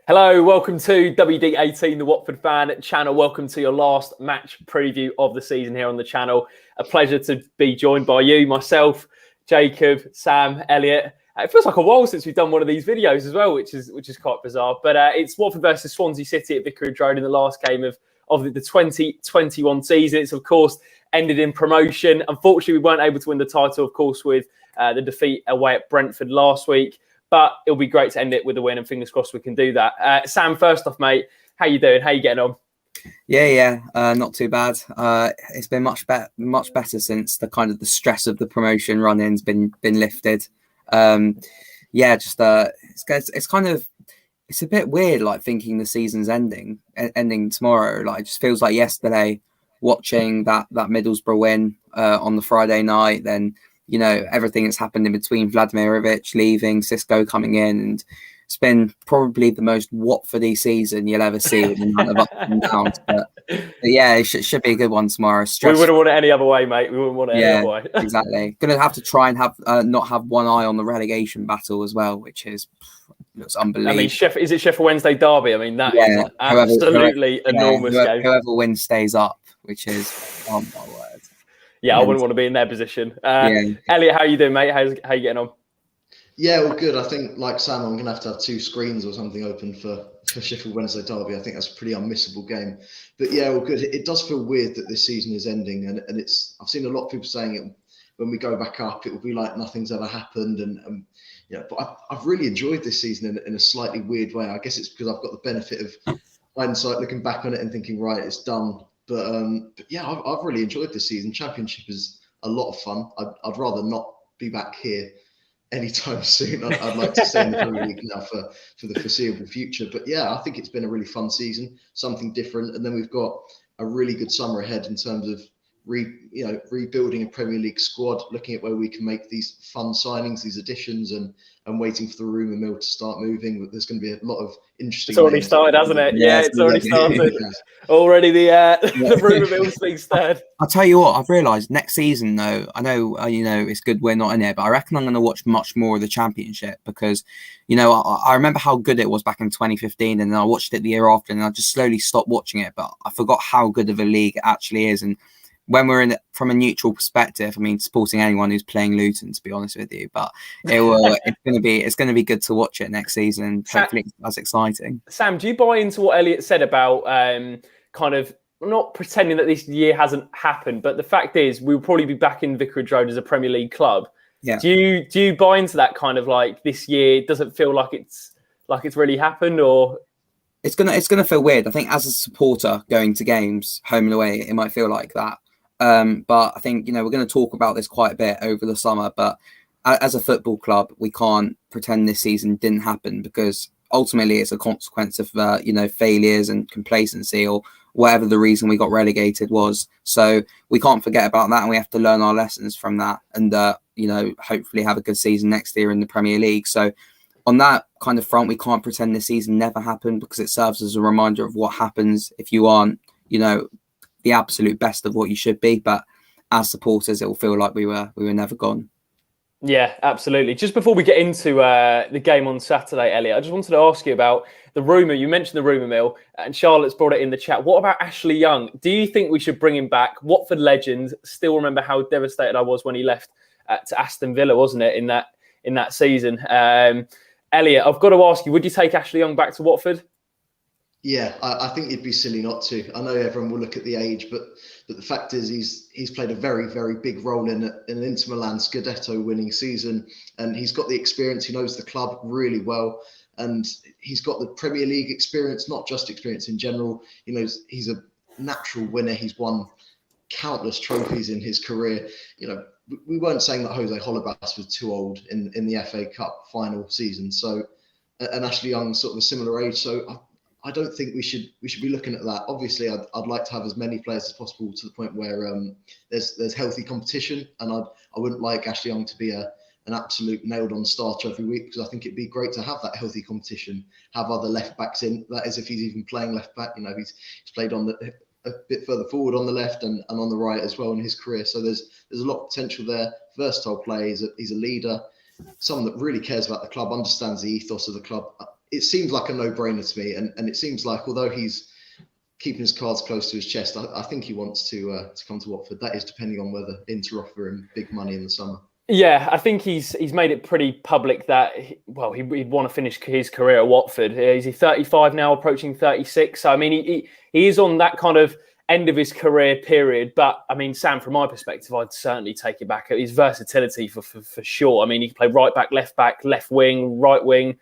Hello, welcome to WD18, the Watford fan channel. Welcome to your last match preview of the season here on the channel. A pleasure to be joined by you, myself, Jacob, Sam, Elliot. It feels like a while since we've done one of these videos as well, which is quite bizarre. But it's Watford versus Swansea City at Vicarage Road in the last game of the 2021 season. It's, of course, ended in promotion. Unfortunately, we weren't able to win the title, of course, with the defeat away at Brentford last week. But it'll be great to end it with a win, and fingers crossed we can do that. Sam, first off, mate, how you doing? How you getting on? Yeah, not too bad. It's been much better since the stress of the promotion run-in's been lifted. It's a bit weird, like thinking the season's ending tomorrow. Like, it just feels like yesterday watching that Middlesbrough win on the Friday night. Then, you know, everything that's happened in between, Vladimirovic leaving, Cisco coming in, and it's been probably the most Watfordy season you'll ever see with the amount of ups and downs. But yeah, it should be a good one tomorrow. We wouldn't want it any other way, mate. We wouldn't want it any other way. Exactly. Going to have to try and have not have one eye on the relegation battle as well, which looks unbelievable. I mean, is it Sheffield Wednesday derby? I mean, that is absolutely enormous game. Whoever wins stays up, which is, oh my word. Yeah, I wouldn't want to be in their position. Elliot, how you doing, mate? How you getting on? Yeah, well, good. I think, like Sam, I'm going to have 2 screens or something open for Sheffield Wednesday derby. I think that's a pretty unmissable game. But yeah, well, good. It does feel weird that this season is ending, and I've seen a lot of people saying it. When we go back up, it will be like nothing's ever happened, and but I've really enjoyed this season in a slightly weird way. I guess it's because I've got the benefit of hindsight, looking back on it and thinking, right, it's done. But yeah, I've really enjoyed this season. Championship is a lot of fun. I'd rather not be back here anytime soon. I'd like to stay in the Premier League now for the foreseeable future. But yeah, I think it's been a really fun season, something different. And then we've got a really good summer ahead in terms of rebuilding a Premier League squad, looking at where we can make these fun signings, these additions, and waiting for the rumour mill to start moving. But there's going to be a lot of interesting. It's already started, hasn't it? Yeah, it's already started. Already the rumour mill's being stirred. I'll tell you what, I've realised next season, though, I know it's good we're not in it, but I reckon I'm going to watch much more of the Championship because, I remember how good it was back in 2015, and then I watched it the year after, and I just slowly stopped watching it. But I forgot how good of a league it actually is, and when we're in it from a neutral perspective, I mean, supporting anyone who's playing Luton, to be honest with you, but it's going to be good to watch it next season. Hopefully, it's as exciting. Sam, do you buy into what Elliot said about kind of not pretending that this year hasn't happened, but the fact is we'll probably be back in Vicarage Road as a Premier League club? Yeah. Do you buy into that kind of like this year doesn't feel like it's really happened, or? It's gonna feel weird. I think as a supporter going to games home and away, it might feel like that. But I think, we're going to talk about this quite a bit over the summer, but as a football club, we can't pretend this season didn't happen because ultimately it's a consequence of, failures and complacency or whatever the reason we got relegated was. So we can't forget about that, and we have to learn our lessons from that and, hopefully have a good season next year in the Premier League. So on that kind of front, we can't pretend this season never happened because it serves as a reminder of what happens if you aren't, the absolute best of what you should be. But as supporters, it will feel like we were never gone. Yeah, absolutely. Just before we get into the game on Saturday, Elliot, I just wanted to ask you about the rumour. You mentioned the rumour mill, and Charlotte's brought it in the chat. What about Ashley Young? Do you think we should bring him back? Watford legend. Still remember how devastated I was when he left to Aston Villa, wasn't it, in that season? Elliot, I've got to ask you, would you take Ashley Young back to Watford? Yeah, I think you'd be silly not to. I know everyone will look at the age, but the fact is he's played a very, very big role in an Inter Milan Scudetto winning season, and he's got the experience. He knows the club really well, and he's got the Premier League experience, not just experience in general. He's a natural winner. He's won countless trophies in his career. We weren't saying that Jose Holebas was too old in the FA Cup final season. So, and Ashley Young's sort of a similar age. So I don't think we should be looking at that. Obviously, I'd like to have as many players as possible to the point where there's healthy competition, and I wouldn't like Ashley Young to be an absolute nailed-on starter every week because I think it'd be great to have that healthy competition, have other left backs in. That is, if he's even playing left back. He's played on a bit further forward on the left and on the right as well in his career. So there's a lot of potential there. Versatile player. He's a leader. someone that really cares about the club, understands the ethos of the club. It seems like a no-brainer to me, and it seems like, although he's keeping his cards close to his chest, I think he wants to come to Watford. That is depending on whether Inter offer him big money in the summer. Yeah, I think he's made it pretty public that he'd want to finish his career at Watford. He's 35 now, approaching 36. So I mean, he is on that kind of end of his career period. But I mean, Sam, from my perspective, I'd certainly take it back. His versatility for sure. I mean, he can play right back, left wing, right wing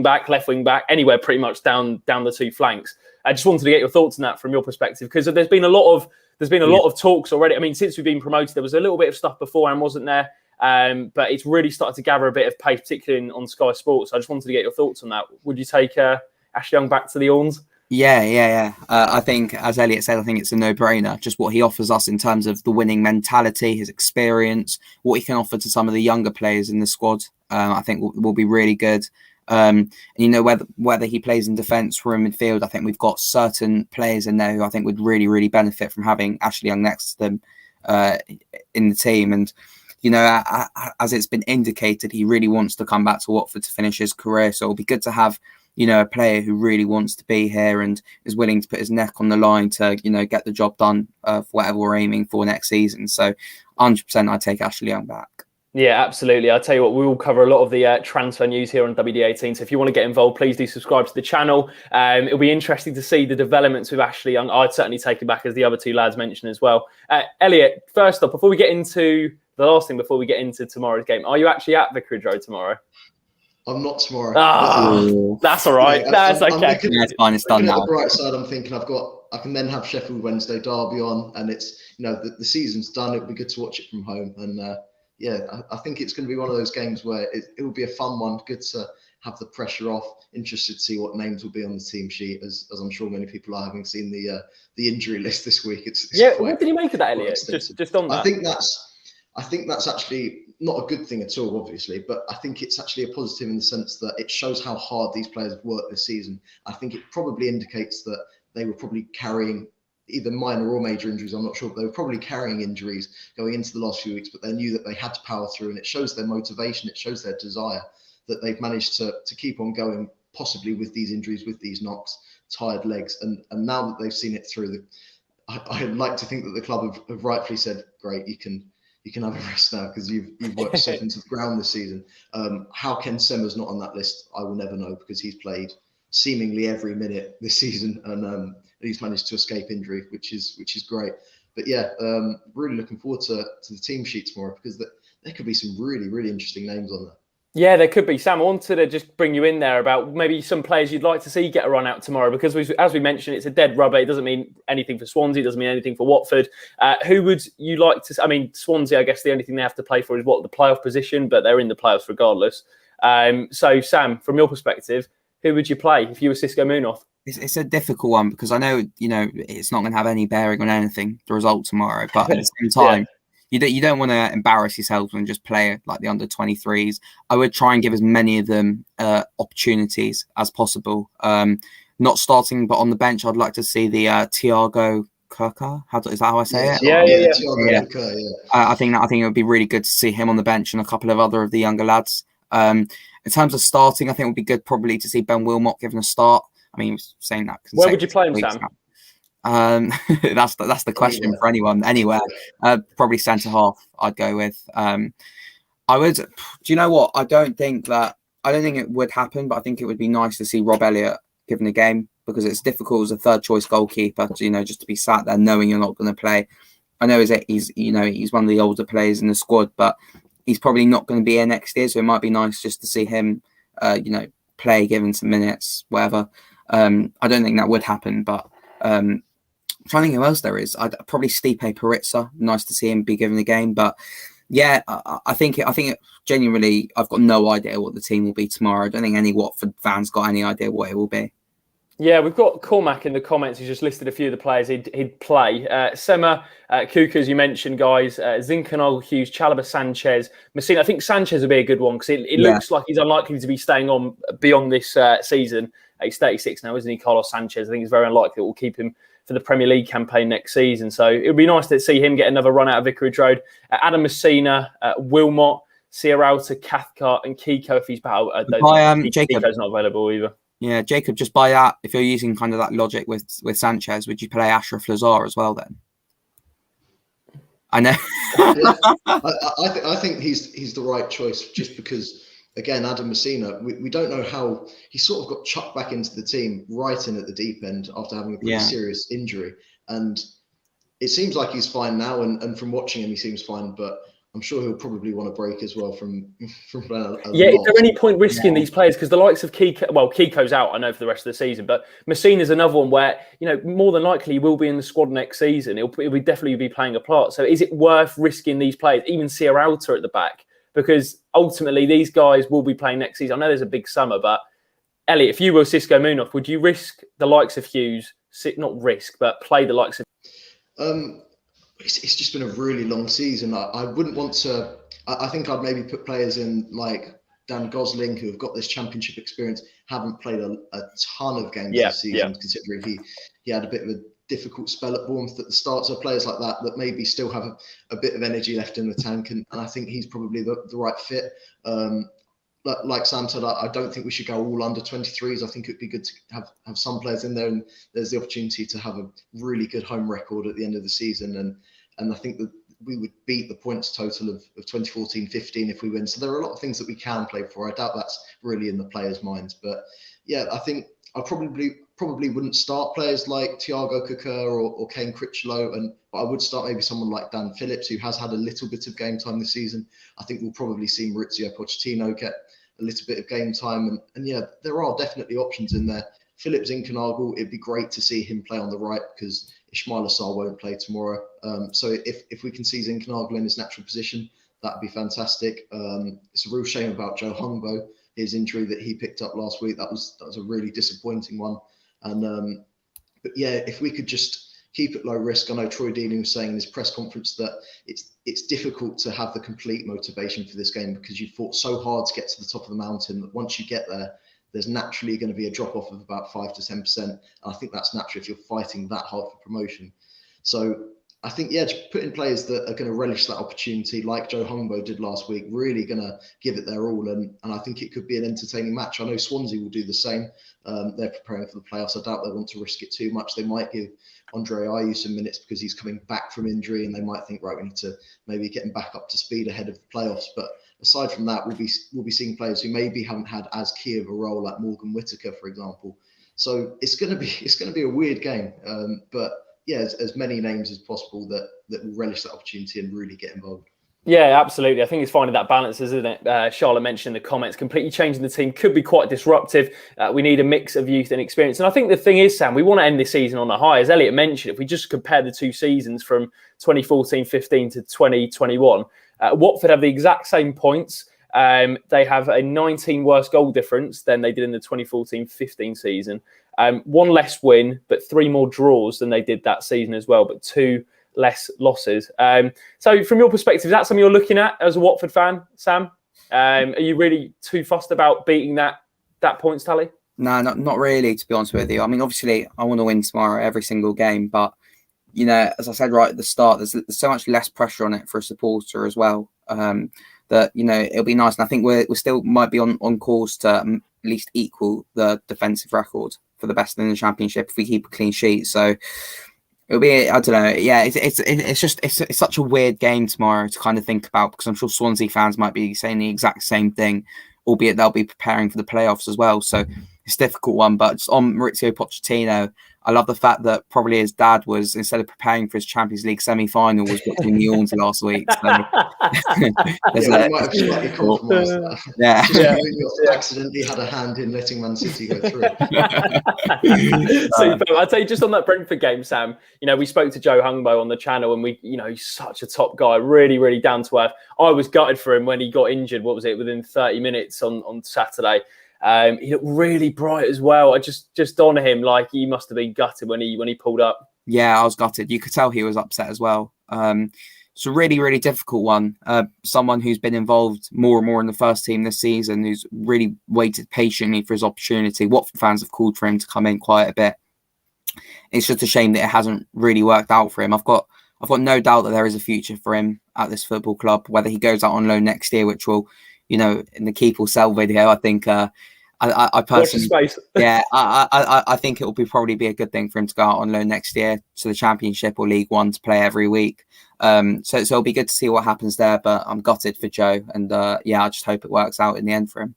back, left wing back, anywhere pretty much down the two flanks. I just wanted to get your thoughts on that from your perspective, because there's been a lot of talks already. I mean, since we've been promoted, there was a little bit of stuff beforehand, wasn't there? But it's really started to gather a bit of pace, particularly on Sky Sports. I just wanted to get your thoughts on that. Would you take Ashley Young back to the Orns? Yeah. I think, as Elliot said, I think it's a no-brainer. Just what he offers us in terms of the winning mentality, his experience, what he can offer to some of the younger players in the squad, I think will be really good. And whether he plays in defence or in midfield, I think we've got certain players in there who I think would really, really benefit from having Ashley Young next to them in the team. And as it's been indicated, he really wants to come back to Watford to finish his career. So it'll be good to have, a player who really wants to be here and is willing to put his neck on the line to, get the job done for whatever we're aiming for next season. So 100% I'd take Ashley Young back. Yeah, absolutely. I'll tell you what, we will cover a lot of the transfer news here on WD18. So if you want to get involved, please do subscribe to the channel. It'll be interesting to see the developments with Ashley Young. I'd certainly take it back, as the other two lads mentioned as well. Elliot, first off, before we get into tomorrow's game, are you actually at Vicarage Road tomorrow? I'm not tomorrow. That's all right. That's okay. It's fine. It's done now. On the bright side, I'm thinking I can then have Sheffield Wednesday derby on, and it's the season's done. It would be good to watch it from home, and I think it's going to be one of those games where it will be a fun one. Good to have the pressure off. Interested to see what names will be on the team sheet, as I'm sure many people are, having seen the injury list this week. It's what did you make of that, Elliot? Just on that. I think that's actually not a good thing at all, obviously, but I think it's actually a positive in the sense that it shows how hard these players have worked this season. I think it probably indicates that they were probably carrying either minor or major injuries, I'm not sure, but they were probably carrying injuries going into the last few weeks, but they knew that they had to power through, and it shows their motivation, it shows their desire that they've managed to keep on going, possibly with these injuries, with these knocks, tired legs, and now that they've seen it through, I'd like to think that the club have rightfully said, great, you can have a rest now because you've worked yourself into the ground this season. How Ken Semmer's not on that list, I will never know, because he's played seemingly every minute this season, and he's managed to escape injury, which is great. But yeah, really looking forward to the team sheet tomorrow, because there could be some really, really interesting names on there. Yeah, there could be. Sam, I wanted to just bring you in there about maybe some players you'd like to see get a run out tomorrow, because as we mentioned, it's a dead rubber. It doesn't mean anything for Swansea. It doesn't mean anything for Watford. Who would you like to... I mean, Swansea, I guess the only thing they have to play for is the playoff position, but they're in the playoffs regardless. So, Sam, from your perspective, who would you play if you were Cisco Munoz? It's a difficult one, because I know, it's not going to have any bearing on anything, the result tomorrow, but at the same time, you don't want to embarrass yourselves and just play like the under 23s. I would try and give as many of them opportunities as possible. Not starting, but on the bench, I'd like to see the Thiago Kirker. Is that how I say it? Yeah. I think it would be really good to see him on the bench and a couple of other of the younger lads. In terms of starting, I think it would be good probably to see Ben Wilmot given a start. I mean, he was saying that. Where would you play him, Sam? That's the question for anyone. Anywhere, probably centre half. I'd go with. I would. Do you know what? I don't think it would happen, but I think it would be nice to see Rob Elliot given a game, because it's difficult as a third choice goalkeeper to, just to be sat there knowing you're not going to play. I know he's one of the older players in the squad, but he's probably not going to be here next year, so it might be nice just to see him, play, given some minutes, whatever. I don't think that would happen, but I'm trying to think who else there is. I'd probably Stipe Peritza. Nice to see him be given a game, but yeah, I think genuinely, I've got no idea what the team will be tomorrow. I don't think any Watford fans got any idea what it will be. Yeah, we've got Cormac in the comments. He's just listed a few of the players he'd play. Sema, Kuka, as you mentioned, guys. Zincanol, Hughes, Chalobah, Sanchez, Messina. I think Sanchez would be a good one, because it looks like he's unlikely to be staying on beyond this season. He's 36 now, isn't he, Carlos Sanchez? I think it's very unlikely it will keep him for the Premier League campaign next season. So it would be nice to see him get another run out of Vicarage Road. Adam Messina, Wilmot, Sierralta, Cathcart, and Kiko if he's back. Jacob. Kiko's not available either. Yeah, Jacob, just by that, if you're using kind of that logic with Sanchez, would you play Ashraf Lazar as well then? I know. I think he's the right choice just because, again, Adam Messina, we don't know how he sort of got chucked back into the team right in at the deep end after having a pretty serious injury. And it seems like he's fine now. And from watching him, he seems fine. But I'm sure he'll probably want a break as well from playing a lot. Is there any point risking these players? Because the likes of Kiko's out, I know, for the rest of the season, but Messina's another one where, more than likely he will be in the squad next season. He'll definitely be playing a part. So is it worth risking these players, even Sierralta at the back? Because ultimately these guys will be playing next season. I know there's a big summer, but Elliot, if you were Xisco Munoz, would you risk the likes of Hughes, not risk, but play the likes of... It's just been a really long season. I wouldn't want to. I think I'd maybe put players in like Dan Gosling, who have got this championship experience, haven't played a ton of games this season, considering he had a bit of a difficult spell at Bournemouth at the start. So players like that maybe still have a bit of energy left in the tank, and I think he's probably the right fit. Like Sam said, I don't think we should go all under 23s. I think it'd be good to have some players in there, and there's the opportunity to have a really good home record at the end of the season. And I think that we would beat the points total of 2014-15 if we win. So there are a lot of things that we can play for. I doubt that's really in the players' minds. But yeah, I think I probably wouldn't start players like Thiago Kakur or Kane Critchlow, but I would start maybe someone like Dan Phillips, who has had a little bit of game time this season. I think we'll probably see Maurizio Pochettino get a little bit of game time. And yeah, there are definitely options in there. Phillips Zinchenko, it'd be great to see him play on the right because Ismail Assar won't play tomorrow. So if we can see Zinchenko in his natural position, that'd be fantastic. It's a real shame about Joe Hungbo, his injury that he picked up last week. That was a really disappointing one. And but yeah, if we could just keep it low risk. I know Troy Deeney was saying in his press conference that it's difficult to have the complete motivation for this game because you fought so hard to get to the top of the mountain that once you get there, there's naturally going to be a drop off of about 5 to 10%. And I think that's natural if you're fighting that hard for promotion. So I think, just put in players that are going to relish that opportunity like Joe Hungbo did last week, really going to give it their all. And I think it could be an entertaining match. I know Swansea will do the same. They're preparing for the playoffs. I doubt they want to risk it too much. They might give Andre Ayew some minutes because he's coming back from injury and they might think, right, we need to maybe get him back up to speed ahead of the playoffs. But aside from that, we'll be seeing players who maybe haven't had as key of a role, like Morgan Whittaker, for example. So it's going to be a weird game. But yeah, as many names as possible that will relish that opportunity and really get involved. Yeah, absolutely. I think it's finding that balance, isn't it? Charlotte mentioned in the comments, completely changing the team could be quite disruptive. We need a mix of youth and experience. And I think the thing is, Sam, we want to end this season on a high. As Elliot mentioned, if we just compare the two seasons from 2014-15 to 2021, Watford have the exact same points. They have a 19 worse goal difference than they did in the 2014-15 season. One less win, but 3 more draws than they did that season as well, but 2 less losses. So from your perspective, is that something you're looking at as a Watford fan, Sam? Are you really too fussed about beating that points tally? No, not really, to be honest with you. I mean, obviously, I want to win tomorrow every single game, but, as I said right at the start, there's so much less pressure on it for a supporter as well, that, it'll be nice. And I think we still might be on course to at least equal the defensive record for the best in the Championship if we keep a clean sheet. So it'll be, I don't know. Yeah, it's such a weird game tomorrow to kind of think about because I'm sure Swansea fans might be saying the exact same thing, albeit they'll be preparing for the playoffs as well. So it's a difficult one. But on Maurizio Pochettino, I love the fact that probably his dad was, instead of preparing for his Champions League semi-final, was watching Lyon last week. So they might have slightly compromised that. Yeah. Accidentally had a hand in letting Man City go through. So, I'd say just on that Brentford game, Sam, we spoke to Joe Hungbo on the channel and he's such a top guy, really, really down to earth. I was gutted for him when he got injured, within 30 minutes on Saturday. He looked really bright as well. I just on him, like he must have been gutted when he pulled up. Yeah, I was gutted. You could tell he was upset as well. It's a really, really difficult one. Someone who's been involved more and more in the first team this season, who's really waited patiently for his opportunity. Watford fans have called for him to come in quite a bit. It's just a shame that it hasn't really worked out for him. I've got I've got no doubt that there is a future for him at this football club. Whether he goes out on loan next year, which will, in the keep or sell video, I think. I personally, yeah, I think it will probably be a good thing for him to go out on loan next year to the Championship or League One to play every week. So it'll be good to see what happens there. But I'm gutted for Joe, and I just hope it works out in the end for him.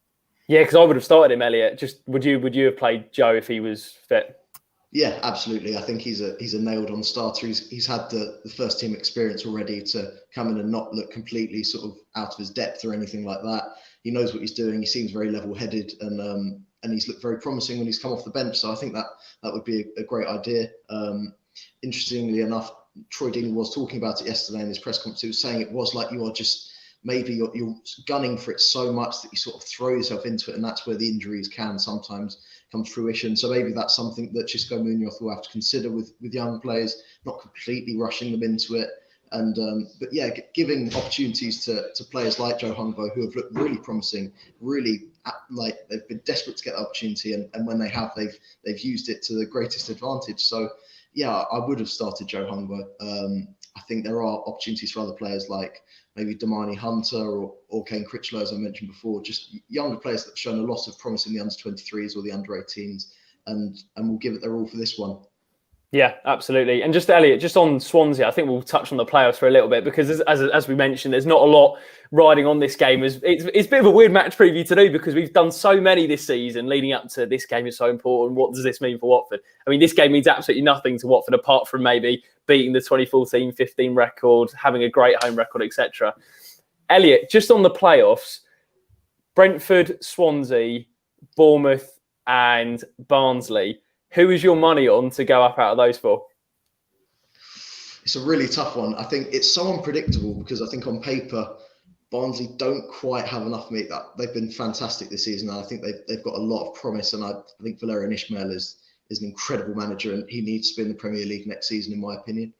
Yeah, because I would have started him, Elliot. Just would you have played Joe if he was fit? Yeah, absolutely. I think he's a nailed-on starter. He's had the first team experience already to come in and not look completely sort of out of his depth or anything like that. He knows what he's doing. He seems very level-headed, and he's looked very promising when he's come off the bench. So I think that would be a great idea. Interestingly enough, Troy Deeney was talking about it yesterday in his press conference. He was saying it was like you are just maybe you're gunning for it so much that you sort of throw yourself into it, and that's where the injuries can sometimes come to fruition. So maybe that's something that Xisco Munoz will have to consider with young players, not completely rushing them into it. And but yeah, giving opportunities to players like Joe Hungbo, who have looked really promising, really like they've been desperate to get the opportunity, and when they have, they've used it to the greatest advantage. So yeah, I would have started Joe Hungbo. I think there are opportunities for other players like maybe Damani Hunter or Kane Critchlow, as I mentioned before, just younger players that have shown a lot of promise in the under-23s or the under-18s, and will give it their all for this one. Yeah, absolutely. And just Elliot, just on Swansea, I think we'll touch on the playoffs for a little bit because as we mentioned, there's not a lot riding on this game. It's a bit of a weird match preview to do because we've done so many this season leading up to this game is so important. What does this mean for Watford? I mean, this game means absolutely nothing to Watford apart from maybe beating the 2014-15 record, having a great home record, etc. Elliot, just on the playoffs, Brentford, Swansea, Bournemouth and Barnsley. Who is your money on to go up out of those four? It's a really tough one. I think it's so unpredictable because I think on paper, Barnsley don't quite have enough meat. That they've been fantastic this season. And I think they've got a lot of promise. And I think Valérien Ismaël is an incredible manager, and he needs to be in the Premier League next season, in my opinion.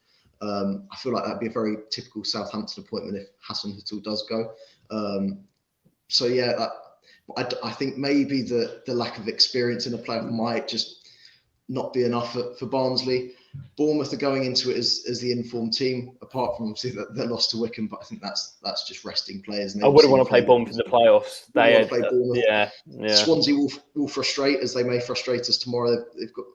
I feel like that'd be a very typical Southampton appointment if Hassan Hüttl does go. So yeah, I think maybe the lack of experience in a player might just not be enough for Barnsley. Bournemouth are going into it as the informed team, apart from obviously that they lost to Wickham, but I think that's just resting players. I wouldn't want to play Bournemouth in the playoffs. Yeah. Swansea will frustrate, as they may frustrate us tomorrow. They've got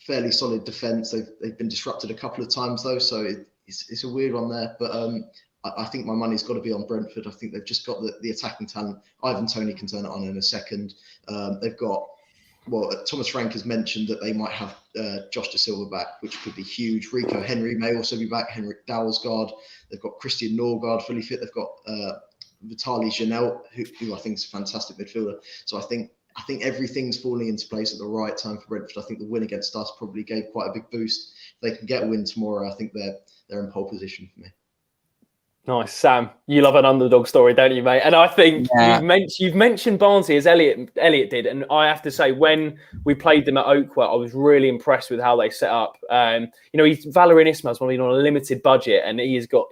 fairly solid defence. They've been disrupted a couple of times though, so it's a weird one there. But I think my money's got to be on Brentford. I think they've just got the attacking talent. Ivan Toney can turn it on in a second. They've got. Well, Thomas Frank has mentioned that they might have Josh Da Silva back, which could be huge. Rico Henry may also be back. Henrik Dalsgaard. They've got Christian Norgard fully fit. They've got Vitaly Janelt, who I think is a fantastic midfielder. So I think everything's falling into place at the right time for Brentford. I think the win against us probably gave quite a big boost. If they can get a win tomorrow, I think they're in pole position for me. Nice, Sam. You love an underdog story, don't you, mate? And I think you've mentioned Barnsley as Elliot did, and I have to say when we played them at Oakwell, I was really impressed with how they set up. Valérien Ismaël's been on a limited budget, and he's got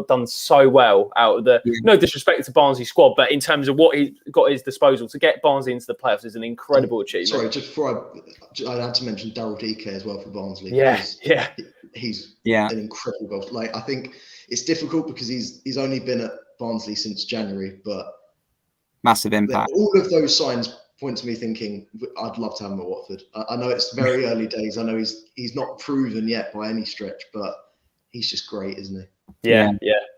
done so well out of the no disrespect to Barnsley squad, but in terms of what he's got at his disposal to get Barnsley into the playoffs is an incredible achievement. Sorry, just before I had to mention Daryl Dike as well for Barnsley. He's an incredible goal. Like I think. It's difficult because he's only been at Barnsley since January, but massive impact. All of those signs point to me thinking I'd love to have him at Watford. I know it's very early days. I know he's not proven yet by any stretch, but he's just great, isn't he? Yeah.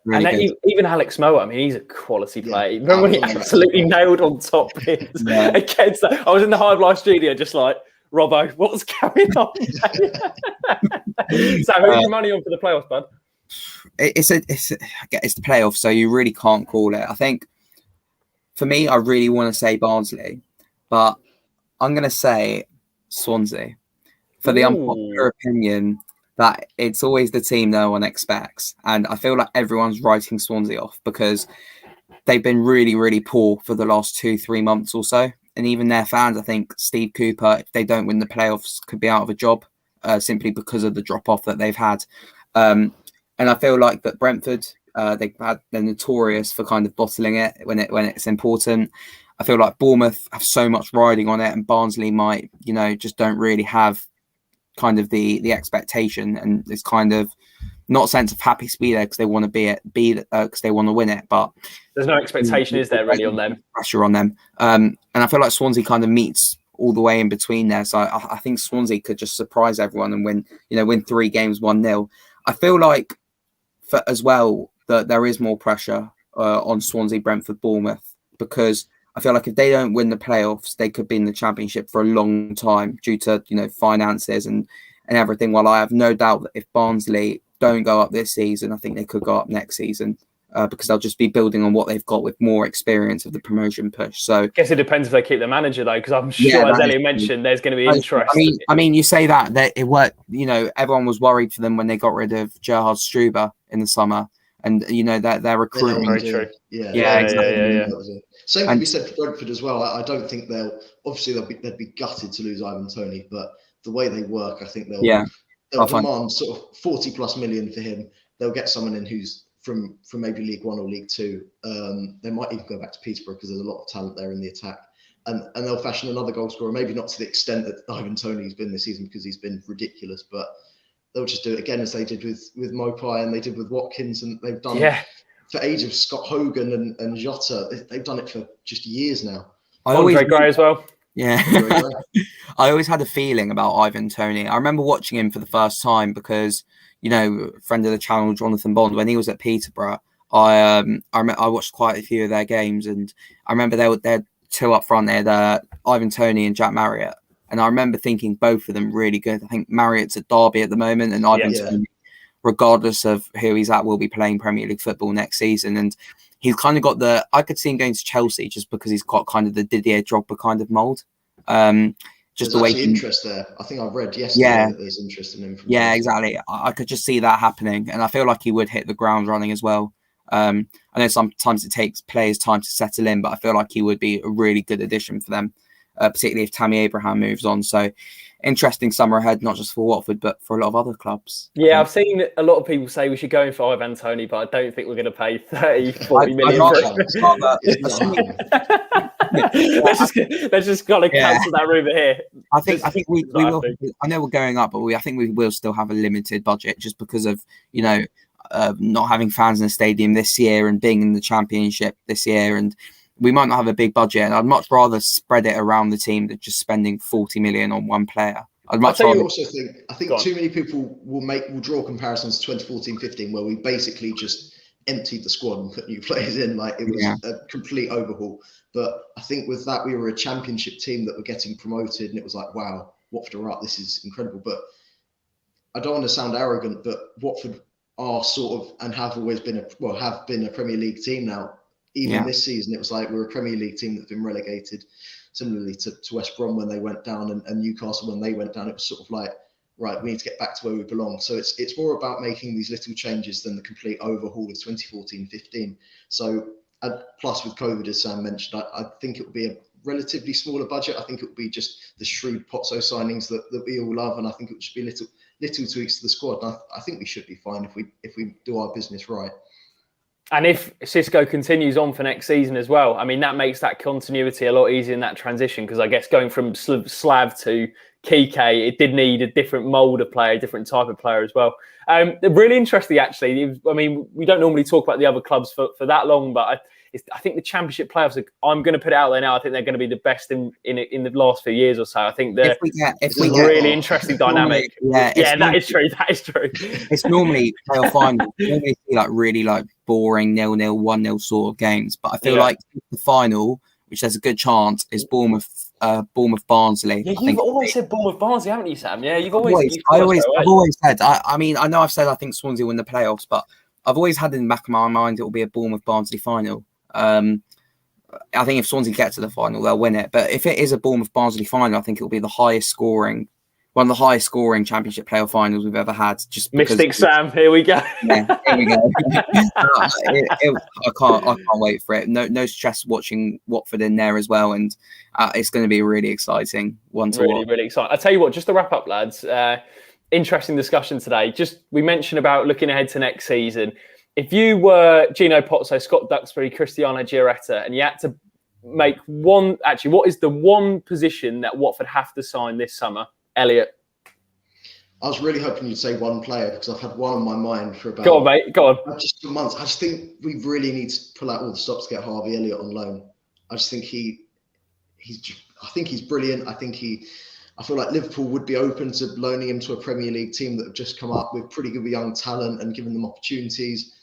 Really and even Alex Moa, I mean, he's a quality player. Remember when he absolutely nailed on top pins against that? I was in the Hive Life studio just like, Robbo, what's going on? So who's your money on for the playoffs, bud? It's the playoffs, so you really can't call it. I think for me, I really want to say Barnsley, but I'm going to say Swansea for the unpopular opinion that it's always the team no one expects. And I feel like everyone's writing Swansea off because they've been really, really poor for the last 2-3 months or so. And even their fans, I think Steve Cooper, if they don't win the playoffs, could be out of a job simply because of the drop-off that they've had. And I feel like that Brentford, they're notorious for kind of bottling it when it's important. I feel like Bournemouth have so much riding on it, and Barnsley might, just don't really have kind of the expectation, and it's kind of not a sense of happy to be there because they want to because they want to win it, but there's no expectation, is there, really, on them? Pressure on them, and I feel like Swansea kind of meets all the way in between there. So I think Swansea could just surprise everyone and win 3 games 1-0. I feel like as well that there is more pressure on Swansea, Brentford, Bournemouth, because I feel like if they don't win the playoffs, they could be in the Championship for a long time due to finances and everything. While I have no doubt that if Barnsley don't go up this season, I think they could go up next season. Because they'll just be building on what they've got with more experience of the promotion push. So I guess it depends if they keep the manager, though, because I'm sure, as Elliot mentioned, there's going to be interest. I mean, you say that it worked. Everyone was worried for them when they got rid of Gerhard Struber in the summer, and that they're recruiting. Very true. Yeah, exactly. Yeah. Same can be said for Brentford as well. I don't think they'd be gutted to lose Ivan Toney, but the way they work, I think they'll demand sort of 40+ million for him. They'll get someone in who's from maybe League One or League Two. They might even go back to Peterborough because there's a lot of talent there in the attack. And they'll fashion another goal scorer, maybe not to the extent that Ivan Toney's been this season because he's been ridiculous, but they'll just do it again as they did with Mopai and they did with Watkins, and they've done it for ages. Scott Hogan and Jota, they've done it for just years now. Andre Gray as well. Yeah. I always had a feeling about Ivan Toney. I remember watching him for the first time because friend of the channel, Jonathan Bond, when he was at Peterborough, I watched quite a few of their games, and I remember they had 2 up front. They had Ivan Toney and Jack Marriott, and I remember thinking both of them really good. I think Marriott's at Derby at the moment, and Ivan Toney, regardless of who he's at, will be playing Premier League football next season. And he's kind of got I could see him going to Chelsea just because he's got kind of the Didier Drogba kind of mould. Just there's the way interest there. I think I've read yesterday that there's interest in him. Exactly. I could just see that happening, and I feel like he would hit the ground running as well. I know sometimes it takes players time to settle in, but I feel like he would be a really good addition for them, particularly if Tammy Abraham moves on. So interesting summer ahead, not just for Watford, but for a lot of other clubs. Yeah, I've seen a lot of people say we should go in for Ivan Toney, but I don't think we're going to pay 30-40 million for it. Let's just kind of cancel that rumour here. I think we will. I know we're going up, but I think we will still have a limited budget just because of not having fans in the stadium this year and being in the Championship this year, and we might not have a big budget. And I'd much rather spread it around the team than just spending 40 million on one player. I think too many people will draw comparisons to 2014-15, where we basically just emptied the squad and put new players in. Like, it was a complete overhaul. But I think with that, we were a Championship team that were getting promoted, and it was like, wow, Watford are up. This is incredible. But I don't want to sound arrogant, but Watford are sort of, and have always been a Premier League team now. Even this season, it was like we're a Premier League team that's been relegated. Similarly to West Brom when they went down, and Newcastle when they went down, it was sort of like, right, we need to get back to where we belong. So it's more about making these little changes than the complete overhaul of 2014-15. So plus with COVID, as Sam mentioned, I think it will be a relatively smaller budget. I think it will be just the shrewd Pozzo signings that we all love, and I think it will just be little tweaks to the squad. And I think we should be fine if we do our business right. And if Xisco continues on for next season as well, I mean, that makes that continuity a lot easier in that transition, because I guess going from Slav to Kike, it did need a different mould of player, a different type of player as well. Really interesting, actually. I mean, we don't normally talk about the other clubs for that long, but I think the Championship playoffs, I'm going to put it out there now, I think they're going to be the best in the last few years or so. I think it's a really interesting dynamic. That is true. It's normally playoff final. You normally see really boring 0-0, 1-0 sort of games. But I feel like the final, which there's a good chance, is Bournemouth Barnsley. Yeah, you've always said Bournemouth Barnsley, haven't you, Sam? Yeah, I've always said. I know I've said I think Swansea win the playoffs, but I've always had in the back of my mind it will be a Bournemouth Barnsley final. I think if Swansea get to the final, they'll win it. But if it is a Bournemouth Barnsley final, I think it will be one of the highest scoring Championship playoff finals we've ever had. Just Mystic Sam, here we go. Yeah, here we go. I can't wait for it. No stress watching Watford in there as well, and it's going to be a really exciting one to watch. Really exciting. I tell you what, just to wrap up, lads. Interesting discussion today. We mentioned about looking ahead to next season. If you were Gino Pozzo, Scott Duxbury, Cristiano Gioretta, and you had to make what is the one position that Watford have to sign this summer? Elliot? I was really hoping you'd say one player because I've had one on my mind for about. Go on, mate. Go on. Just for months. I just think we really need to pull out all the stops to get Harvey Elliott on loan. I just think I think he's brilliant. I feel like Liverpool would be open to loaning him to a Premier League team that have just come up with pretty good young talent and giving them opportunities.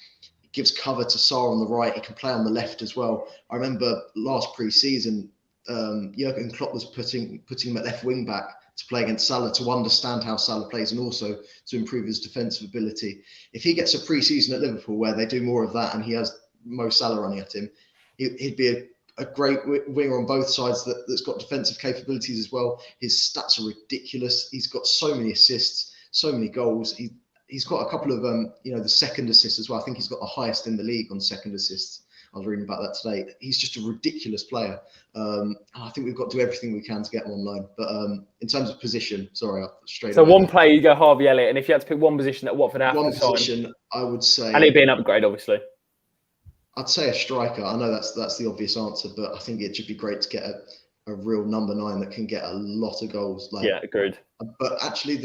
He gives cover to Sarr on the right. He can play on the left as well. I remember last pre-season, Jurgen Klopp was putting him at left wing back to play against Salah, to understand how Salah plays and also to improve his defensive ability. If he gets a pre-season at Liverpool where they do more of that and he has Mo Salah running at him, he'd be a great winger on both sides that's got defensive capabilities as well. His stats are ridiculous. He's got so many assists, so many goals. He's got a couple of the second assists as well. I think he's got the highest in the league on second assists. I was reading about that today. He's just a ridiculous player. I think we've got to do everything we can to get him on loan. But in terms of position, straight. So one player, you go Harvey Elliott, and if you had to pick one position that Watford have one to sign, position, I would say, and it'd be an upgrade, obviously. I'd say a striker. I know that's the obvious answer, but I think it should be great to get a real number 9 that can get a lot of goals. Yeah, agreed. But actually,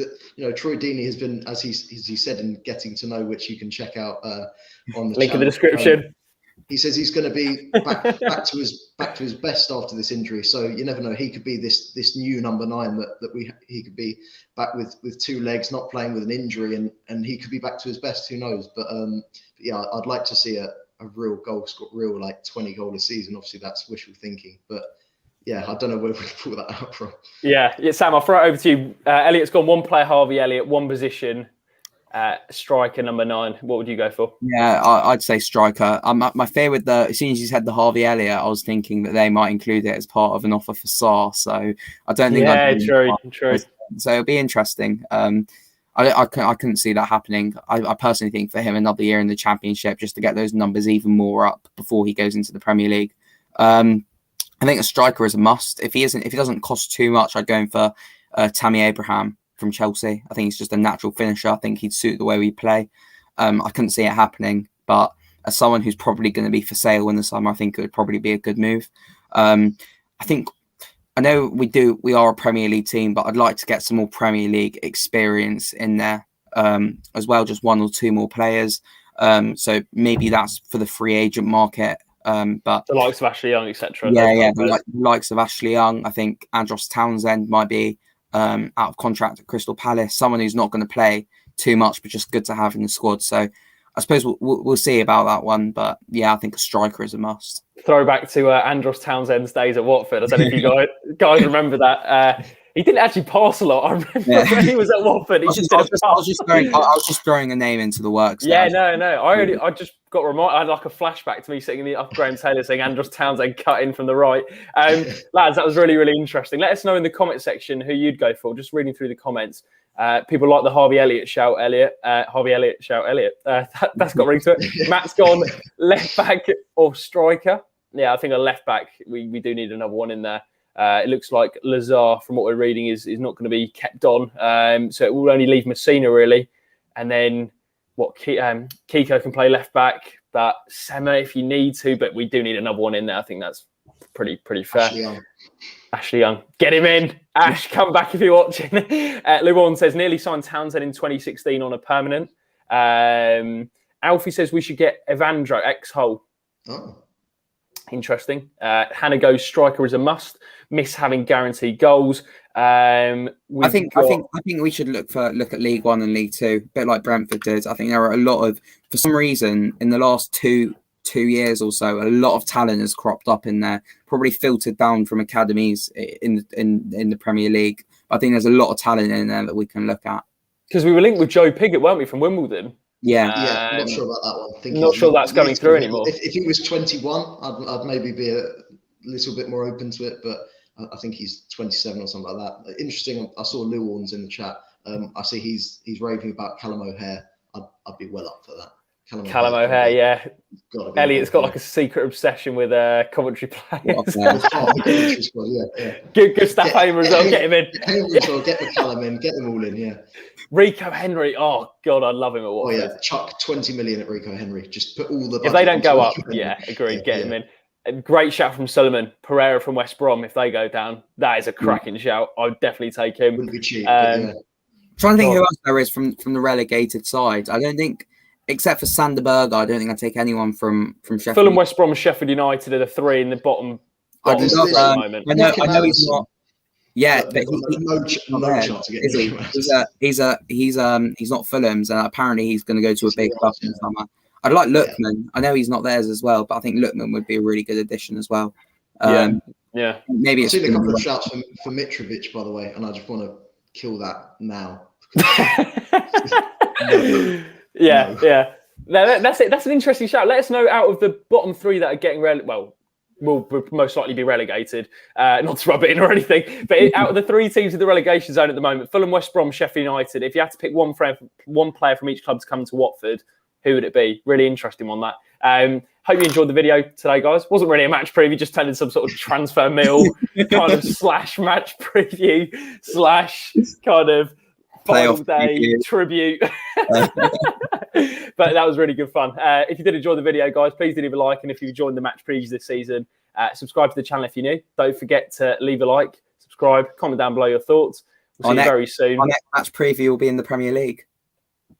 Troy Deeney has been, as he said in Getting to Know, which you can check out on the link channel, in the description. He says he's going to be back to his best after this injury. So you never know. He could be this new number 9 he could be back with 2 legs, not playing with an injury, and he could be back to his best. Who knows? But yeah, I'd like to see a real goal score, real like 20 goal a season. Obviously, that's wishful thinking, but yeah, I don't know where we pull that out from. Yeah, Sam, I'll throw it over to you. Elliot's gone one player, Harvey Elliott, one position. Striker number 9. What would you go for? Yeah, I'd say striker. My fear with as soon as you said the Harvey Elliott, I was thinking that they might include it as part of an offer for Sarr. So I don't think. Yeah, true. So it'll be interesting. I couldn't see that happening. I personally think for him another year in the Championship just to get those numbers even more up before he goes into the Premier League. I think a striker is a must. If he doesn't cost too much, I'd go in for Tammy Abraham from Chelsea. I think he's just a natural finisher. I think he'd suit the way we play. I couldn't see it happening, but as someone who's probably going to be for sale in the summer, I think it would probably be a good move. I know we are a Premier League team, but I'd like to get some more Premier League experience in there as well, just 1 or 2 more players. So maybe that's for the free agent market. But the likes of Ashley Young, etc. Yeah, the likes of Ashley Young. I think Andros Townsend might be out of contract at Crystal Palace. Someone who's not going to play too much, but just good to have in the squad. So I suppose we'll see about that one. But yeah, I think a striker is a must. Throwback to Andros Townsend's days at Watford. I don't know if you guys remember that. He didn't actually pass a lot. I remember when he was at Watford. I was just throwing a name into the works. Yeah, no. I just got reminded. I had like a flashback to me sitting in the upper Graham Taylor saying Andros Townsend cut in from the right. Lads, that was really, really interesting. Let us know in the comment section who you'd go for. Just reading through the comments. People like the Harvey Elliott shout, Elliot. Harvey Elliott shout, Elliot. That's got a ring to it. Matt's gone left back or striker. Yeah, I think a left back. We do need another one in there. It looks like Lazar, from what we're reading, is not going to be kept on. So it will only leave Messina, really. And then Kiko can play left back, but Sema if you need to. But we do need another one in there. I think that's pretty fair. Ashley Young. Get him in. Ash, come back if you're watching. Llewellyn says, nearly signed Townsend in 2016 on a permanent. Alfie says we should get Evandro, ex-Hull. Oh. Interesting. Hannah goes, striker is a must. Miss having guaranteed goals. I think we should look at League One and League Two, a bit like Brentford did. I think there are a lot of, for some reason, in the last two years or so, a lot of talent has cropped up in there, probably filtered down from academies in the Premier League. I think there's a lot of talent in there that we can look at. Because we were linked with Joe Pigott, weren't we, from Wimbledon? Yeah, I'm not sure about that one. Not sure that's going through anymore. If he was 21, I'd maybe be a little bit more open to it, but I think he's 27 or something like that. Interesting. I saw Lou Warnes in the chat. I see he's raving about Callum O'Hare. I'd be well up for that. Callum O'Hare, yeah. Elliot's got like a secret obsession with Coventry players. Good staff Hamer as well. Get him in. Get the Callum in. Get them all in. Yeah. Rico Henry. Oh God, I love him at Watford. Oh yeah, chuck 20 million at Rico Henry. Just put all the. If they don't go up, yeah, agreed. Get him in. A great shout from Solomon. Pereira from West Brom. If they go down, that is a cracking shout. I'd definitely take him. Wouldn't be cheap. trying to think who else there is from the relegated side. I don't think, except for Sander Berge, I don't think I'd take anyone from Sheffield. Fulham, West Brom, Sheffield United are the three in the bottom I three at the moment. I know he's not. Yeah, but no chance of getting he's not Fulham's, and apparently he's going to go to a big club in the summer. I'd like Lookman. Yeah. I know he's not theirs as well, but I think Lookman would be a really good addition as well. Yeah. Maybe I've seen a couple of shouts for Mitrovic, by the way, and I just want to kill that now. Yeah. No, that's it. That's an interesting shout. Let us know out of the bottom three that are getting will most likely be relegated. Not to rub it in or anything, but out of the three teams in the relegation zone at the moment, Fulham, West Brom, Sheffield United, if you had to pick one player from each club to come to Watford, who would it be? Really interesting on that. Hope you enjoyed the video today, guys. Wasn't really a match preview, just turned into some sort of transfer mill kind of / match preview / kind of final day tribute. But that was really good fun. If you did enjoy the video, guys, please do leave a like. And if you've joined the match previews this season, subscribe to the channel if you're new. Don't forget to leave a like, subscribe, comment down below your thoughts. We'll see you very soon. Our next match preview will be in the Premier League.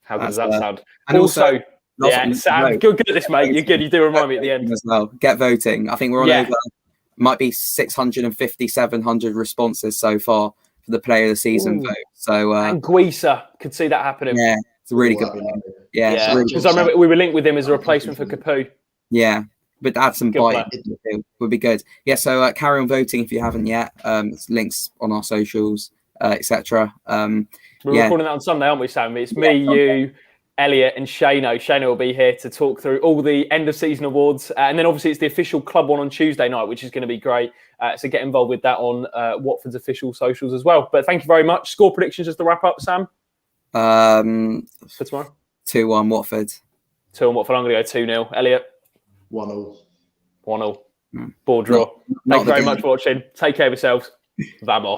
How good does that sound? And also Sam, good at this, mate. You're good. You do remind me at the end as well. Get voting. I think we're on over. Might be 650, 700 responses so far for the player of the season vote. So and Guisa could see that happening. Yeah, it's a really good. Yeah, because I remember we were linked with him as a replacement for Capu. Yeah, but add some bite would be good. Yeah, so carry on voting if you haven't yet. Links on our socials, etc. We're recording that on Sunday, aren't we, Sam? It's me, you, Elliot, and Shano. Shano will be here to talk through all the end of season awards, and then obviously it's the official club one on Tuesday night, which is going to be great. So get involved with that on Watford's official socials as well. But thank you very much. Score predictions just to wrap up, Sam. For tomorrow. 2-1 Watford. 2-1 Watford. I'm going to go 2-0. Elliot. 1-0. 1-0. Ball draw. Thank you very much for watching. Take care of yourselves. Vamos.